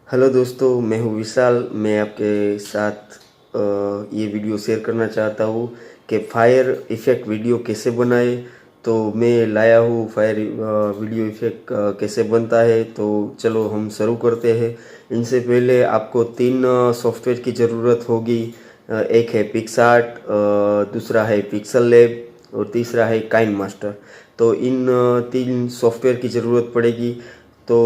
Hello दोस्तों, मैं हूँ विशाल। मैं आपके साथ ये वीडियो शेयर करना चाहता हूँ कि फायर इफ़ेक्ट वीडियो कैसे बनाए। तो मैं लाया हूँ फायर वीडियो इफ़ेक्ट कैसे बनता है। तो चलो हम शुरू करते हैं। इनसे पहले आपको तीन सॉफ्टवेयर की ज़रूरत होगी। एक है पिक्सआर्ट, दूसरा है पिक्सल लैब और तीसरा है काइन मास्टर। तो इन तीन सॉफ्टवेयर की ज़रूरत पड़ेगी। तो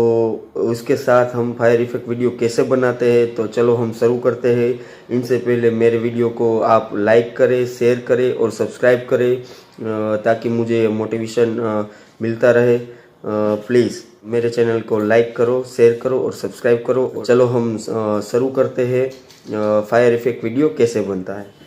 उसके साथ हम फायर इफेक्ट वीडियो कैसे बनाते हैं, तो चलो हम शुरू करते हैं। इनसे पहले मेरे वीडियो को आप लाइक करें, शेयर करें और सब्सक्राइब करें, ताकि मुझे मोटिवेशन मिलता रहे। प्लीज़ मेरे चैनल को लाइक करो, शेयर करो और सब्सक्राइब करो। चलो हम शुरू करते हैं फायर इफेक्ट वीडियो कैसे बनता है।